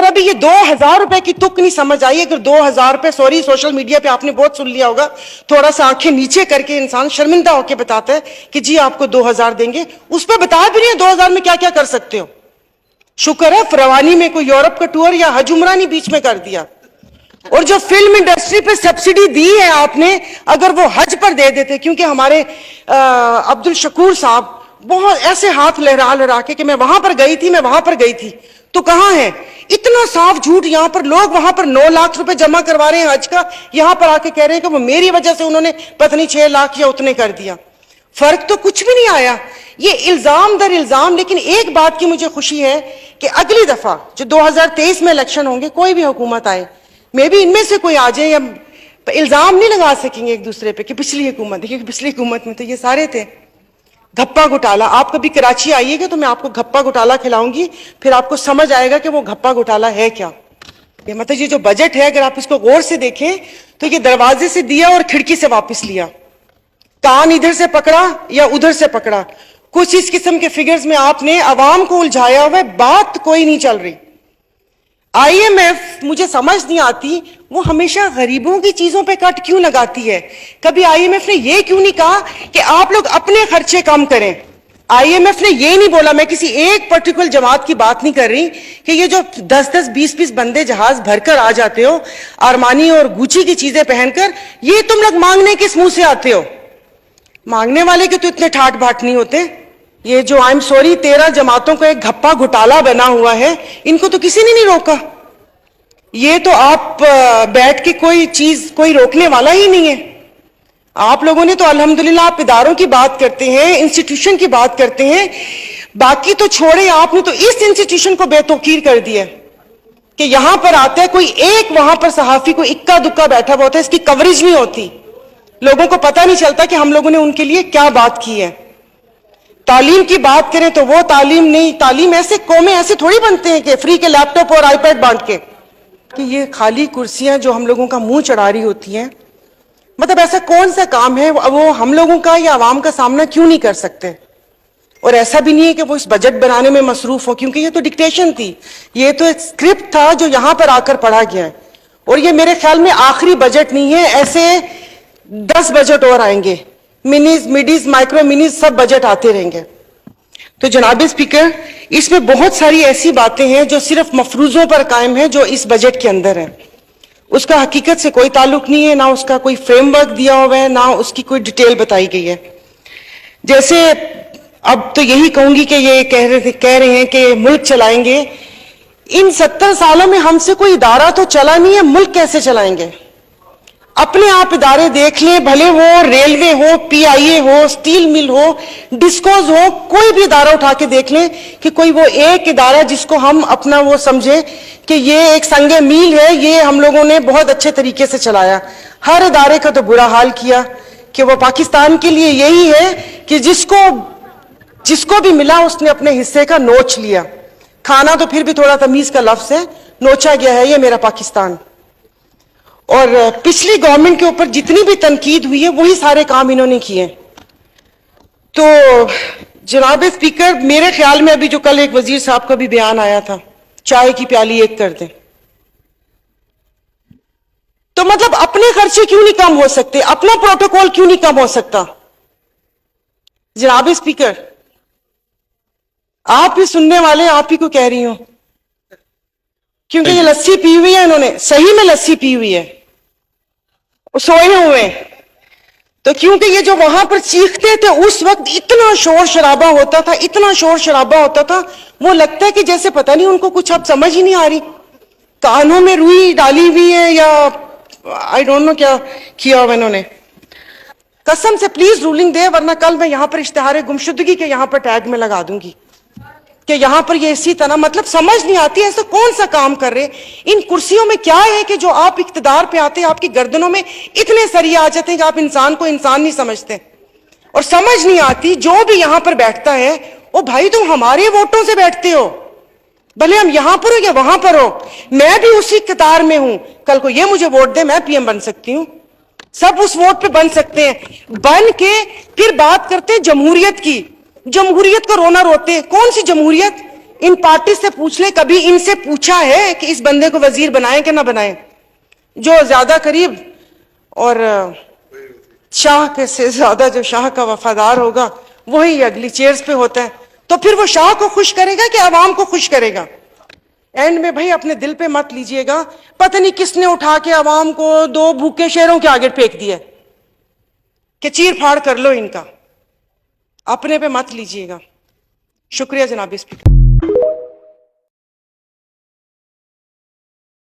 और अभी ये 2000 रुपए की तुक नहीं समझ आई। अगर 2000 रुपए, सॉरी सोशल मीडिया पे आपने बहुत सुन लिया होगा, थोड़ा सा आंखें नीचे करके इंसान शर्मिंदा होकर बताता है कि जी आपको 2000 देंगे, उस पर बता भी नहीं है 2000 में क्या क्या कर सकते हो। शुक्र है फरवानी में कोई यूरोप का टूर या हज उमरा नहीं बीच में कर दिया। और जो फिल्म इंडस्ट्री पे सब्सिडी दी है आपने, अगर वो हज पर दे देते, क्योंकि हमारे अब्दुल शकूर साहब बहुत ऐसे हाथ लहरा लहरा के कि मैं वहां पर गई थी, मैं वहां पर गई थी, तो कहां है? इतना साफ झूठ। यहां पर लोग वहां पर 9 लाख रुपए जमा करवा रहे हैं हज का, यहां पर आके कह रहे हैं कि वो मेरी वजह से उन्होंने पता नहीं 6 लाख या उतने कर दिया। फर्क तो कुछ भी नहीं आया। ये इल्जाम दर इल्जाम। लेकिन एक बात की मुझे खुशी है कि अगली दफा जो 2023 में इलेक्शन होंगे, कोई भी हुकूमत आए, मे भी इनमें से कोई आ जाए, या इल्जाम नहीं लगा सकेंगे एक दूसरे पे कि पिछली हुकूमत, देखिए पिछली हुकूमत में तो ये सारे थे। घप्पा घोटाला, आप कभी कराची आइएगा तो मैं आपको घप्पा घोटाला खिलाऊंगी, फिर आपको समझ आएगा कि वो घप्पा घोटाला है क्या। ये मतलब ये जो बजट है, अगर आप इसको गौर से देखें तो ये दरवाजे से दिया और खिड़की से वापस लिया, कान इधर से पकड़ा या उधर से पकड़ा, कुछ इस किस्म के फिगर्स में आपने अवाम को उलझाया हुआ है, बात कोई नहीं चल रही। आईएमएफ, मुझे समझ नहीं आती, वो हमेशा गरीबों की चीजों पे कट क्यों लगाती है। कभी आईएमएफ ने ये क्यों नहीं कहा कि आप लोग अपने खर्चे कम करें। आईएमएफ ने ये नहीं बोला, मैं किसी एक पर्टिकुलर जमात की बात नहीं कर रही, कि ये जो 10-10, 20-20 बंदे जहाज भरकर आ जाते हो अरमानी और गुची की चीजें पहनकर, ये तुम लोग मांगने किस मुंह से आते हो? मांगने वाले के तो इतने ठाट बाट नहीं होते। ये जो आई एम सॉरी 13 जमातों का एक घप्पा घोटाला बना हुआ है, इनको तो किसी ने नहीं रोका। ये तो आप बैठ के कोई चीज कोई रोकने वाला ही नहीं है। आप लोगों ने तो अल्हम्दुलिल्लाह, आप इदारों की बात करते हैं, इंस्टीट्यूशन की बात करते हैं, बाकी तो छोड़े, आपने तो इस इंस्टीट्यूशन को बेतौकीर कर दिया कि यहां पर आता है कोई एक, वहां पर सहाफी को इक्का दुक्का बैठा हुआ होता है, इसकी कवरेज नहीं होती, लोगों को पता नहीं चलता कि हम लोगों ने उनके लिए क्या बात की है। तालीम की बात करें तो वो तालीम नहीं। तालीम ऐसे कौमें ऐसे थोड़ी बनते हैं कि फ्री के लैपटॉप और आईपैड बांट के, कि ये खाली कुर्सियां जो हम लोगों का मुंह चढ़ा रही होती हैं। मतलब ऐसा कौन सा काम है वो हम लोगों का या आवाम का सामना क्यों नहीं कर सकते। और ऐसा भी नहीं है कि वो इस बजट बनाने में मसरूफ हो, क्योंकि ये तो डिक्टेशन थी, ये तो एक स्क्रिप्ट था जो यहां पर आकर पढ़ा गया है। और ये मेरे ख्याल में आखिरी बजट नहीं है, ऐसे 10 बजट और आएंगे, मिनीज, मिडीज, माइक्रो मिनीज, सब बजट आते रहेंगे। तो जनाब स्पीकर, इसमें बहुत सारी ऐसी बातें हैं जो सिर्फ मफरूजों पर कायम है, जो इस बजट के अंदर है, उसका हकीकत से कोई ताल्लुक नहीं है, ना उसका कोई फ्रेमवर्क दिया हुआ है, ना उसकी कोई डिटेल बताई गई है। जैसे अब तो यही कहूंगी कि ये कह रहे हैं कि मुल्क चलाएंगे। इन 70 सालों में हमसे कोई इदारा तो चला नहीं है, मुल्क कैसे चलाएंगे? अपने आप इदारे देख लें, भले वो रेलवे हो, पीआईए हो, स्टील मिल हो, डिस्कोज हो, कोई भी इदारा उठा के देख लें कि कोई वो एक इदारा जिसको हम अपना वो समझे कि ये एक संगे मील है, ये हम लोगों ने बहुत अच्छे तरीके से चलाया। हर इदारे का तो बुरा हाल किया कि वो पाकिस्तान के लिए यही है कि जिसको भी मिला उसने अपने हिस्से का नोच लिया। खाना तो फिर भी थोड़ा तमीज का लफ्ज है, नोचा गया है ये मेरा पाकिस्तान। और पिछली गवर्नमेंट के ऊपर जितनी भी तनकीद हुई है वही सारे काम इन्होंने किए। तो जनाब स्पीकर, मेरे ख्याल में अभी जो कल एक वजीर साहब का भी बयान आया था, चाय की प्याली एक कर दें, तो मतलब अपने खर्चे क्यों नहीं कम हो सकते? अपना प्रोटोकॉल क्यों नहीं कम हो सकता? जनाब स्पीकर, आप ही सुनने वाले, आप ही को कह रही हूं, क्योंकि ये लस्सी पी हुई है, इन्होंने सही में लस्सी पी हुई है, सोए हुए। तो क्योंकि ये जो वहां पर चीखते थे उस वक्त इतना शोर शराबा होता था, इतना शोर शराबा होता था, वो लगता है कि जैसे पता नहीं उनको कुछ अब समझ ही नहीं आ रही, कानों में रुई डाली हुई है या आई डोंट नो क्या किया हुआ इन्होंने। कसम से प्लीज रूलिंग दे, वरना कल मैं यहां पर इश्तिहार गुमशुदगी के यहां पर टैग में लगा दूंगी कि यहां पर ये इसी तरह, मतलब समझ नहीं आती ऐसा कौन सा काम कर रहे। इन कुर्सियों में क्या है कि जो आप इख्तिदार पे आते हैं आपकी गर्दनों में इतने सरिये आ जाते हैं कि आप इंसान को इंसान नहीं समझते। और समझ नहीं आती जो भी यहां पर बैठता है, ओ भाई तुम हमारे वोटों से बैठते हो, भले हम यहां पर हो या वहां पर हो, मैं भी उसी कतार में हूं। कल को ये मुझे वोट दे, मैं पीएम बन सकती हूं, सब उस वोट पे बन सकते हैं। बन के फिर बात करते हैं जमहूरियत की। जमहूरियत का रोना रोते हैं। कौन सी जमहूरियत? इन पार्टी से पूछ ले, कभी इनसे पूछा है कि इस बंदे को वजीर बनाएं कि ना बनाएं? जो ज्यादा करीब और शाह के से ज्यादा जो शाह का वफादार होगा वही अगली चेयर्स पे होता है। तो फिर वो शाह को खुश करेगा कि आवाम को खुश करेगा? एंड में भाई अपने दिल पे मत लीजिएगा, पता नहीं किसने उठा के आवाम को 2 भूखे शेरों के आगे फेंक दिया कि चीर फाड़ कर लो इनका, अपने पे मत लीजिएगा। शुक्रिया जनाब स्पीकर।